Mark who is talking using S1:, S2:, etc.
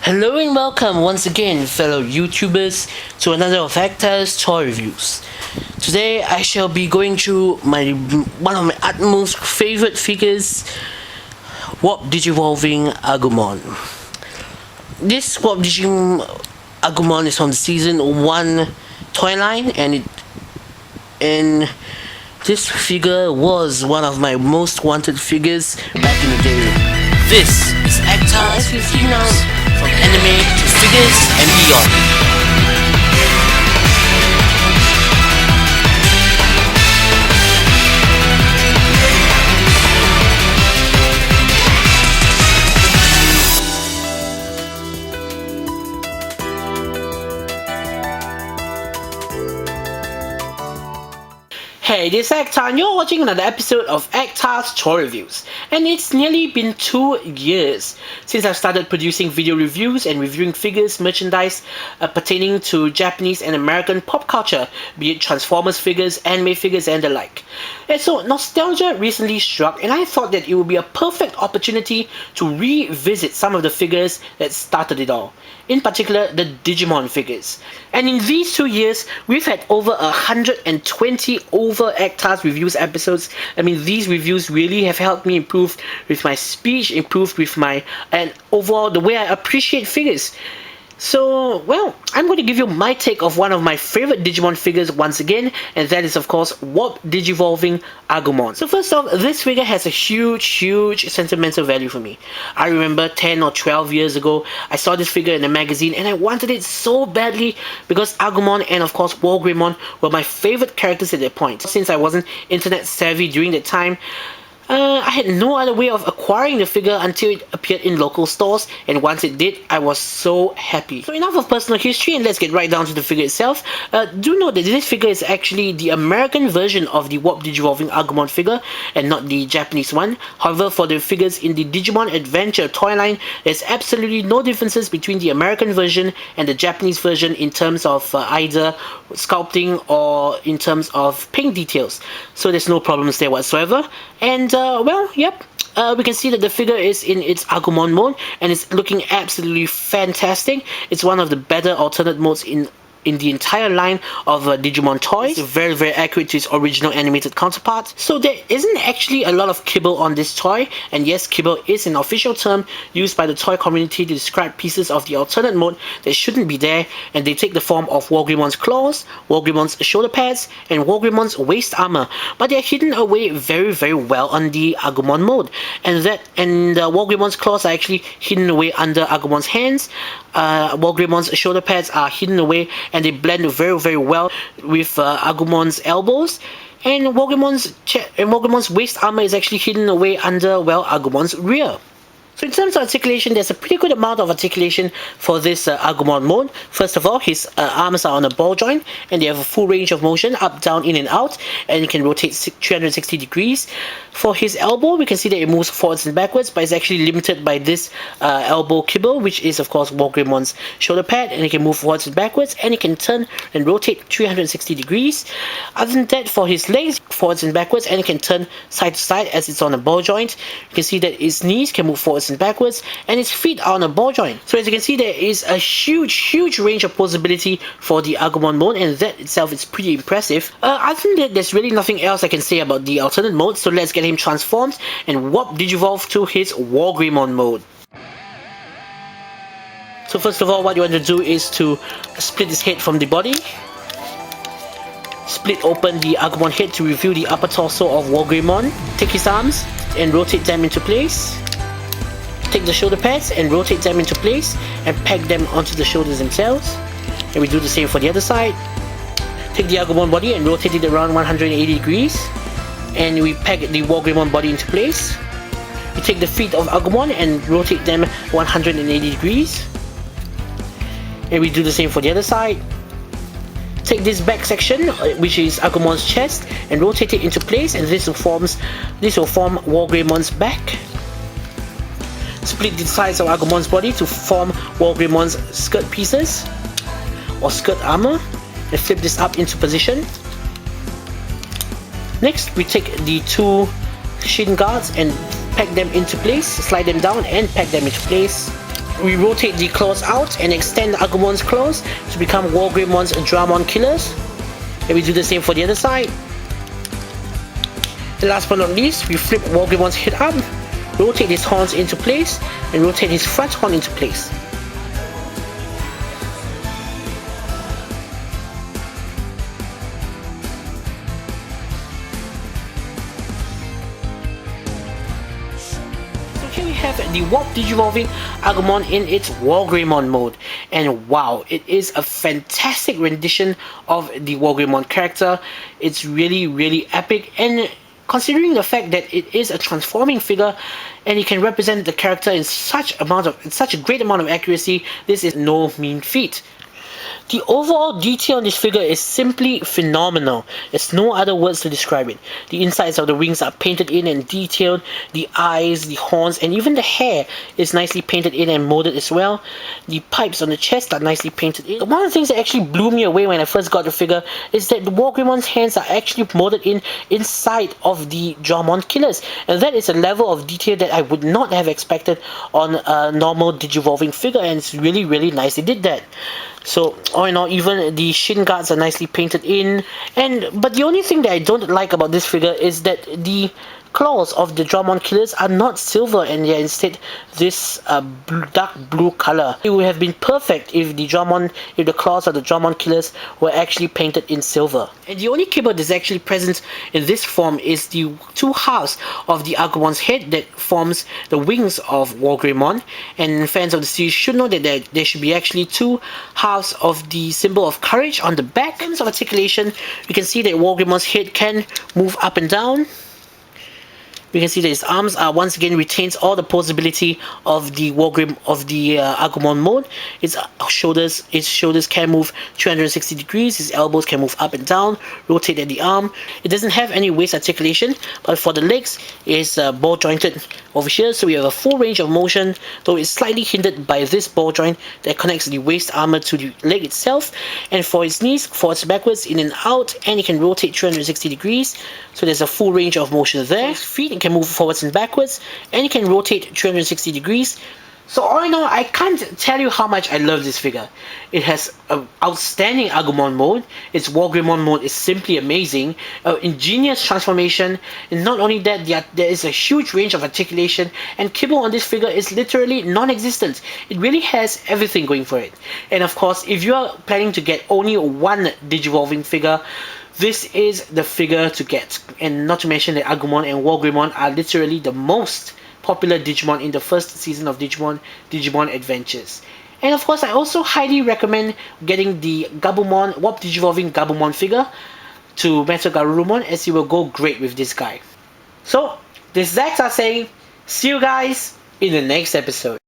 S1: Hello and welcome once again, fellow YouTubers, to another of Actar's toy reviews. Today I shall be going through one of my utmost favorite figures, Warp Digivolving Agumon. This Warp Digivolving Agumon is from the Season 1 toy line, and this figure was one of my most wanted figures back in the day. This is Actar as we see now, from anime to figures and beyond. Hey, this is Actar and you're watching another episode of Actar's Toy Reviews. And it's nearly been 2 years since I've started producing video reviews and reviewing figures, merchandise pertaining to Japanese and American pop culture, be it Transformers figures, anime figures and the like. And so nostalgia recently struck, and I thought that it would be a perfect opportunity to revisit some of the figures that started it all. In particular, the Digimon figures. And in these 2 years, we've had over 120 over Actar's reviews episodes. I mean, these reviews really have helped me improve with my speech, improved with and overall the way I appreciate figures. So, well, I'm going to give you my take of one of my favorite Digimon figures once again, and that is of course Warp Digivolving Agumon. So first off, this figure has a huge sentimental value for me. I remember 10 or 12 years ago, I saw this figure in a magazine and I wanted it so badly because Agumon and of course WarGreymon were my favorite characters at that point. Since I wasn't internet savvy during that time, I had no other way of acquiring the figure until it appeared in local stores, and once it did, I was so happy. So enough of personal history, and let's get right down to the figure itself. Do note that this figure is actually the American version of the Warp Digivolving Agumon figure and not the Japanese one. However, for the figures in the Digimon Adventure toy line, there's absolutely no differences between the American version and the Japanese version in terms of either sculpting or in terms of paint details. So there's no problems there whatsoever. And we can see that the figure is in its Agumon mode and it's looking absolutely fantastic. It's one of the better alternate modes in the entire line of Digimon toys. It's very accurate to its original animated counterpart. So there isn't actually a lot of kibble on this toy, and yes, kibble is an official term used by the toy community to describe pieces of the alternate mode that shouldn't be there, and they take the form of WarGreymon's claws, WarGreymon's shoulder pads, and WarGreymon's waist armor, but they're hidden away very well on the Agumon mode, and WarGreymon's claws are actually hidden away under Agumon's hands. WarGreymon's shoulder pads are hidden away and they blend very well with Agumon's elbows, and WarGreymon's waist armor is actually hidden away under, well, Agumon's rear. So in terms of articulation, there's a pretty good amount of articulation for this Agumon mode. First of all, his arms are on a ball joint and they have a full range of motion, up, down, in and out, and you can rotate 360 degrees. For his elbow, we can see that it moves forwards and backwards, but it's actually limited by this elbow kibble, which is of course WarGreymon's shoulder pad, and it can move forwards and backwards, and it can turn and rotate 360 degrees. Other than that, for his legs, forwards and backwards, and it can turn side to side as it's on a ball joint. You can see that his knees can move forwards and backwards, and his feet are on a ball joint. So as you can see, there is a huge range of posability for the Agumon mode, and that itself is pretty impressive. Other than that, there's really nothing else I can say about the alternate mode, so let's get him transformed and Warp Digivolve to his WarGreymon mode. So first of all, what you want to do is to split his head from the body. Split open the Agumon head to reveal the upper torso of WarGreymon. Take his arms and rotate them into place. Take the shoulder pads and rotate them into place and peg them onto the shoulders themselves. And we do the same for the other side. Take the Agumon body and rotate it around 180 degrees. And we peg the WarGreymon body into place. We take the feet of Agumon and rotate them 180 degrees. And we do the same for the other side. Take this back section, which is Agumon's chest, and rotate it into place, and this will form WarGreymon's back. Split the sides of Agumon's body to form WarGreymon's skirt pieces or skirt armor, and flip this up into position. Next, we take the two shin guards and peg them into place, slide them down and peg them into place. We rotate the claws out and extend Agumon's claws to become WarGreymon's Dramon killers. And we do the same for the other side. And last but not least, we flip WarGreymon's head up, rotate his horns into place, and rotate his front horn into place. Here we have the Warp Digivolving Agumon in its WarGreymon mode, and wow, it is a fantastic rendition of the WarGreymon character. It's really epic, and considering the fact that it is a transforming figure and it can represent the character in such a great amount of accuracy, this is no mean feat. The overall detail on this figure is simply phenomenal. There's no other words to describe it. The insides of the wings are painted in and detailed. The eyes, the horns, and even the hair is nicely painted in and molded as well. The pipes on the chest are nicely painted in. One of the things that actually blew me away when I first got the figure is that the WarGreymon's hands are actually molded in inside of the Dramon killers. And that is a level of detail that I would not have expected on a normal Digivolving figure, and it's really nice they did that. So, all in all, even the shin guards are nicely painted in. But the only thing that I don't like about this figure is that the claws of the Dramon killers are not silver, and they are instead this dark blue color. It would have been perfect if the claws of the Dramon killers were actually painted in silver. And the only keyboard that's actually present in this form is the two halves of the Agumon's head that forms the wings of WarGreymon. And fans of the series should know that there should be actually two halves of the symbol of courage on the back. In terms of articulation, you can see that WarGreymon's head can move up and down. We can see that his arms are once again retains all the posability of the Agumon mode. His shoulders can move 360 degrees. His elbows can move up and down, rotate at the arm. It doesn't have any waist articulation, but for the legs, it's ball jointed over here. So we have a full range of motion, though it's slightly hindered by this ball joint that connects the waist armor to the leg itself. And for his knees, forwards, backwards, in and out, and he can rotate 360 degrees. So there's a full range of motion there. His feet can move forwards and backwards, and you can rotate 360 degrees. So all in all, I can't tell you how much I love this figure. It has an outstanding Agumon mode. Its WarGreymon mode is simply amazing. Ingenious transformation, and not only that, there is a huge range of articulation, and kibble on this figure is literally non-existent. It really has everything going for it. And of course, if you are planning to get only one Digivolving figure, this is the figure to get. And not to mention that Agumon and WarGreymon are literally the most popular Digimon in the first season of Digimon Adventures. And of course, I also highly recommend getting the Warp Digivolving Gabumon figure to Metal Garurumon, as you will go great with this guy. So, this is Actar saying, see you guys in the next episode.